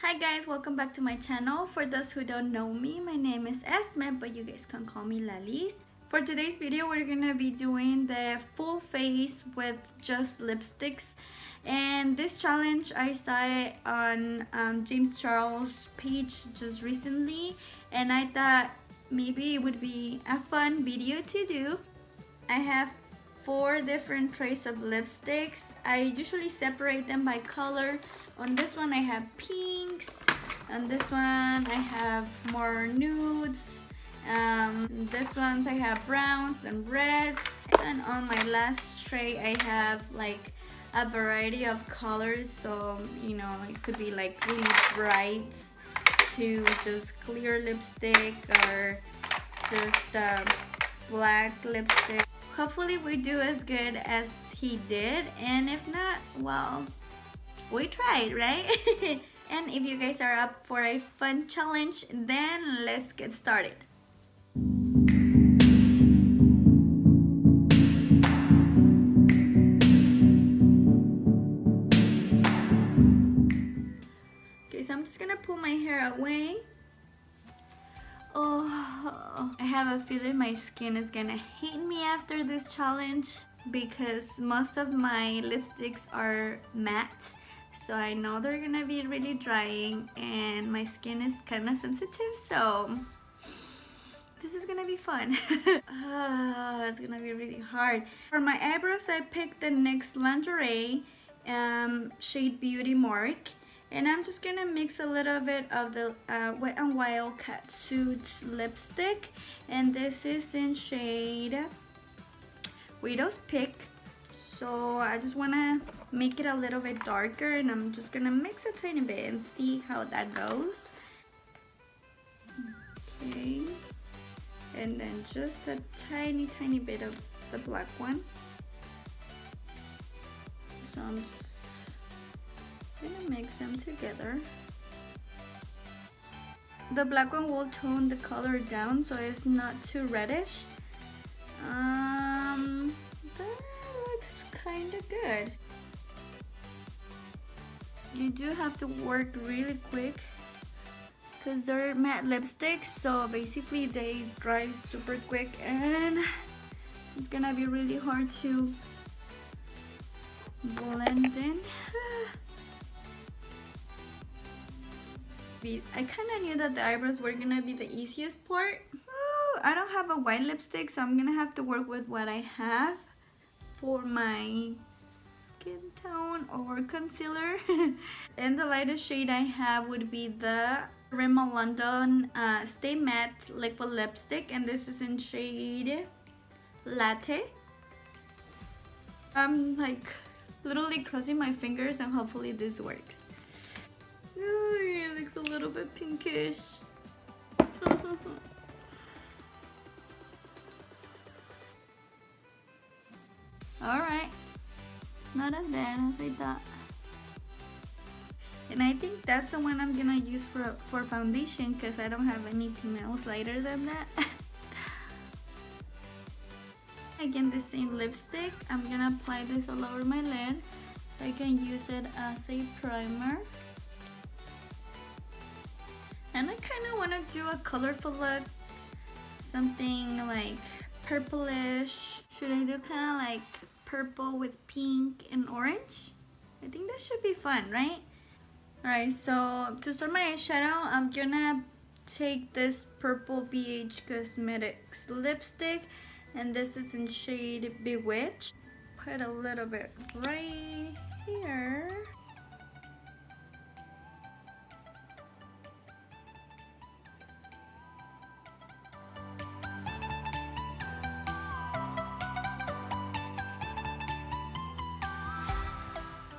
Hi guys, welcome back to my channel. For those who don't know me, my name is Esme, but you guys can call me Lalis. For today's video, we're gonna be doing the full face with just lipsticks. And this challenge, I saw it on James Charles' page just recently, and I thought maybe it would be a fun video to do. I have 4 different trays of lipsticks. I usually separate them by color. On this one I have pinks, on this one I have more nudes, this ones I have browns and reds, and on my last tray I have like a variety of colors, so you know, it could be like really bright to just clear lipstick or just black lipstick. Hopefully we do as good as he did, and if not, well, we tried, right? And if you guys are up for a fun challenge, then let's get started. Okay, so I'm just gonna pull my hair away. Oh, I have a feeling my skin is gonna hate me after this challenge because most of my lipsticks are matte. So I know they're gonna be really drying and my skin is kind of sensitive, so this is gonna be fun. It's gonna be really hard. For my eyebrows, I picked the NYX Lingerie shade Beauty Mark, and I'm just gonna mix a little bit of the Wet n Wild Catsuit lipstick, and this is in shade Widow's Peak. So I just want to make it a little bit darker, and I'm just gonna mix a tiny bit and see how that goes. Okay, and then just a tiny bit of the black one. So I'm just gonna mix them together. The black one will tone the color down so it's not too reddish. Kind of good. You do have to work really quick because they're matte lipsticks, so basically they dry super quick and it's gonna be really hard to blend in. I kind of knew that the eyebrows were gonna be the easiest part. I don't have a white lipstick, so I'm gonna have to work with what I have for my skin tone or concealer. And the lightest shade I have would be the Rimmel London Stay Matte Liquid Lipstick, and this is in shade Latte. I'm like literally crossing my fingers and hopefully this works. Oh, it looks a little bit pinkish. Alright, it's not as bad as I thought. And I think that's the one I'm gonna use for foundation because I don't have anything else lighter than that. Again, the same lipstick. I'm gonna apply this all over my lid so I can use it as a primer. And I kind of want to do a colorful look, something like purplish. Should I do kind of like purple with pink and orange? I think that should be fun, right? Alright, so to start my eyeshadow, I'm gonna take this purple BH Cosmetics lipstick, and this is in shade Bewitched. Put a little bit right here.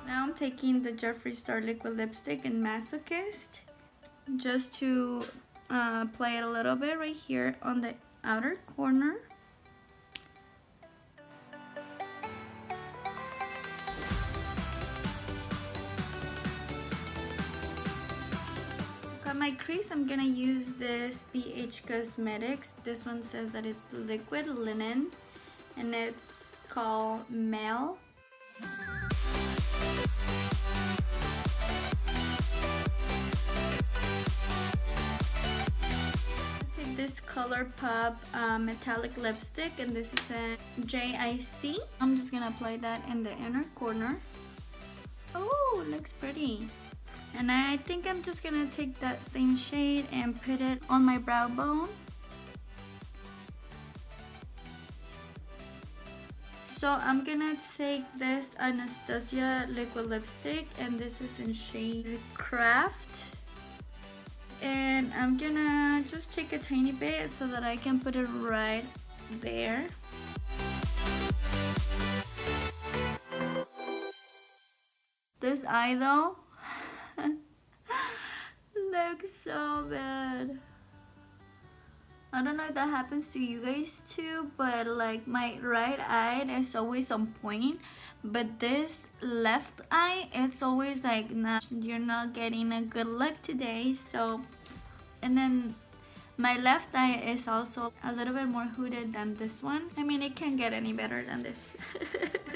I'm taking the Jeffree Star liquid lipstick in Masochist just to apply it a little bit right here on the outer corner. Got my crease. I'm gonna use this BH Cosmetics. This one says that it's liquid linen and it's called Mel. ColourPop metallic lipstick, and this is a JIC. I'm just gonna apply that in the inner corner. Oh, looks pretty. And I think I'm just gonna take that same shade and put it on my brow bone. So I'm gonna take this Anastasia liquid lipstick, and this is in shade Craft. And I'm gonna just take a tiny bit so that I can put it right there. This eye though looks so bad. I don't know if that happens to you guys too, but like my right eye is always on point, but this left eye, it's always like, nah, you're not getting a good look today. So, and then my left eye is also a little bit more hooded than this one. I mean, it can't get any better than this.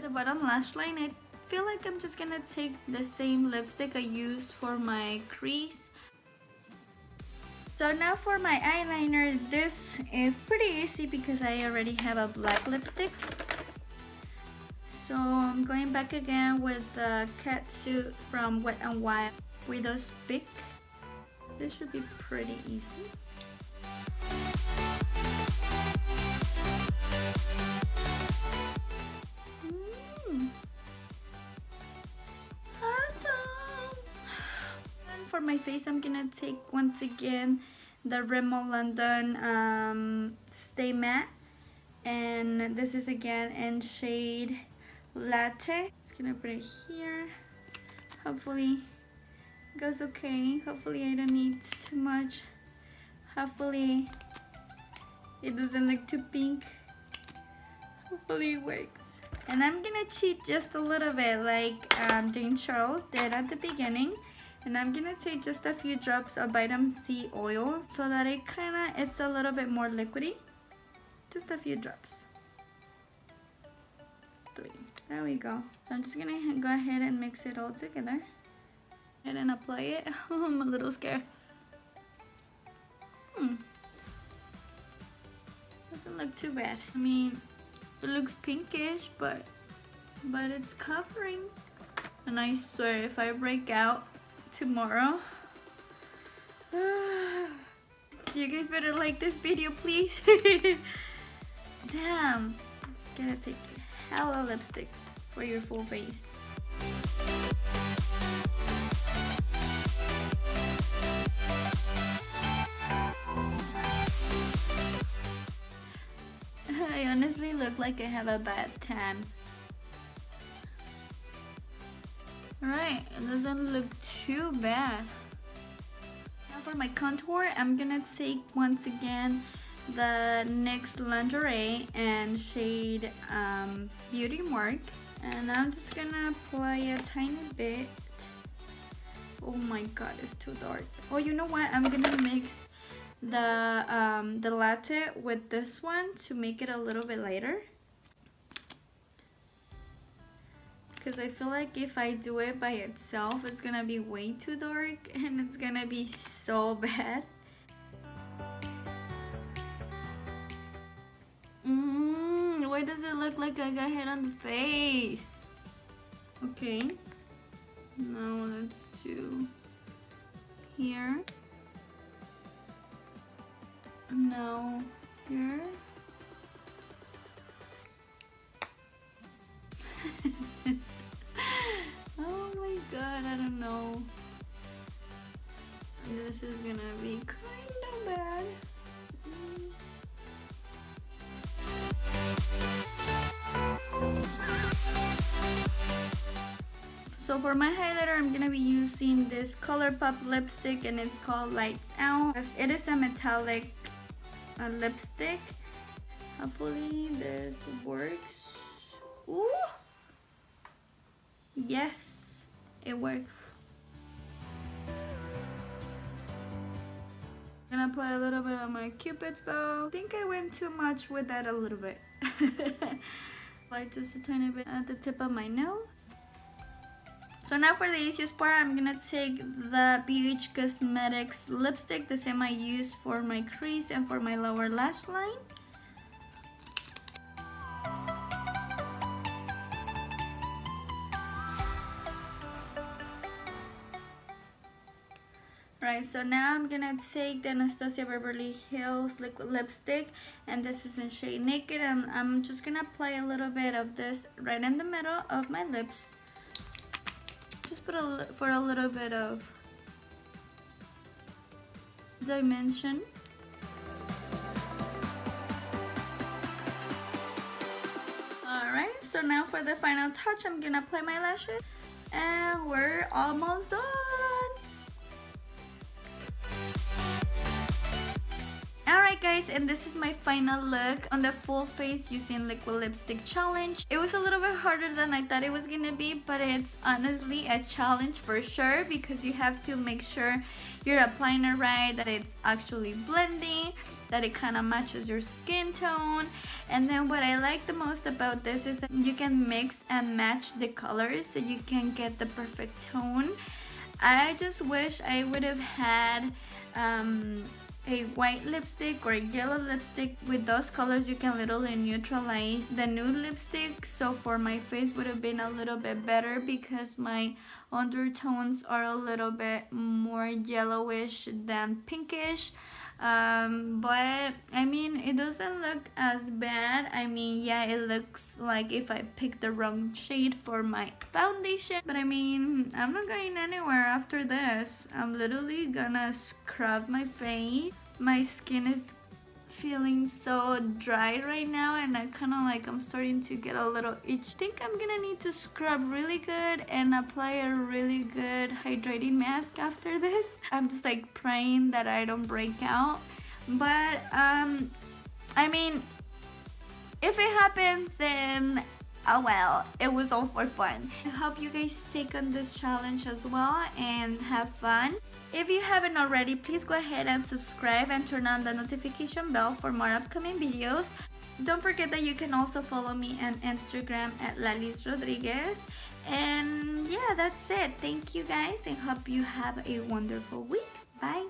The bottom lash line, I feel like I'm just gonna take the same lipstick I used for my crease. So now for my eyeliner, this is pretty easy because I already have a black lipstick. So I'm going back again with the Catsuit from Wet n Wild Widow's Peak. This should be pretty easy. Awesome! And for my face, I'm gonna take once again the Rimmel London Stay Matte, and this is again in shade Latte. Just gonna put it here. Hopefully it goes okay. Hopefully I don't need too much. Hopefully it doesn't look too pink. Hopefully it works. And I'm gonna cheat just a little bit like James Charles did at the beginning. And I'm gonna take just a few drops of vitamin C oil so that it's a little bit more liquidy. Just a few drops. 3. There we go. So I'm just gonna go ahead and mix it all together. And then apply it. I'm a little scared. Doesn't look too bad. I mean, it looks pinkish, but it's covering. And I swear, if I break out tomorrow, you guys better like this video, please. Damn, gotta take hella lipstick for your full face. I honestly look like I have a bad tan. Alright, it doesn't look too bad. Now for my contour, I'm gonna take once again the NYX Lingerie and shade Beauty Mark, and I'm just gonna apply a tiny bit. Oh my god, it's too dark. Oh, you know what? I'm gonna mix the latte with this one to make it a little bit lighter. Because I feel like if I do it by itself, it's gonna be way too dark and it's gonna be so bad. Why does it look like I got hit on the face? Okay. Now let's do here. Now here. Oh my god, I don't know. This is gonna be kinda bad. So for my highlighter, I'm gonna be using this ColourPop lipstick, and it's called Lights Out. It is a metallic lipstick. Hopefully this works. Ooh! Yes, it works. I'm gonna apply a little bit on my Cupid's bow. I think I went too much with that a little bit. Like just a tiny bit at the tip of my nose. So now for the easiest part, I'm gonna take the BH Cosmetics lipstick, the same I use for my crease and for my lower lash line. Right, so now I'm gonna take the Anastasia Beverly Hills liquid lipstick, and this is in shade Naked, and I'm just gonna apply a little bit of this right in the middle of my lips. Just put for a little bit of dimension. Alright, so now for the final touch, I'm gonna apply my lashes, and we're almost done. Alright guys, and this is my final look on the full face using liquid lipstick challenge. It was a little bit harder than I thought it was gonna be, but it's honestly a challenge for sure, because you have to make sure you're applying it right, that it's actually blending, that it kind of matches your skin tone. And then what I like the most about this is that you can mix and match the colors so you can get the perfect tone. I just wish I would have had a white lipstick or a yellow lipstick. With those colors you can literally neutralize the nude lipstick, so for my face would have been a little bit better because my undertones are a little bit more yellowish than pinkish. But I mean, it doesn't look as bad. I mean, yeah, it looks like if I picked the wrong shade for my foundation, but I mean, I'm not going anywhere after this. I'm literally gonna scrub my face. My skin is feeling so dry right now, and I'm starting to get a little itch. I think I'm gonna need to scrub really good and apply a really good hydrating mask after this. I'm just like praying that I don't break out, but I mean, if it happens, then oh well, it was all for fun. I hope you guys take on this challenge as well and have fun. If you haven't already, please go ahead and subscribe and turn on the notification bell for more upcoming videos. Don't forget that you can also follow me on Instagram at Lalis Rodriguez. And yeah, that's it. Thank you guys, and hope you have a wonderful week. Bye.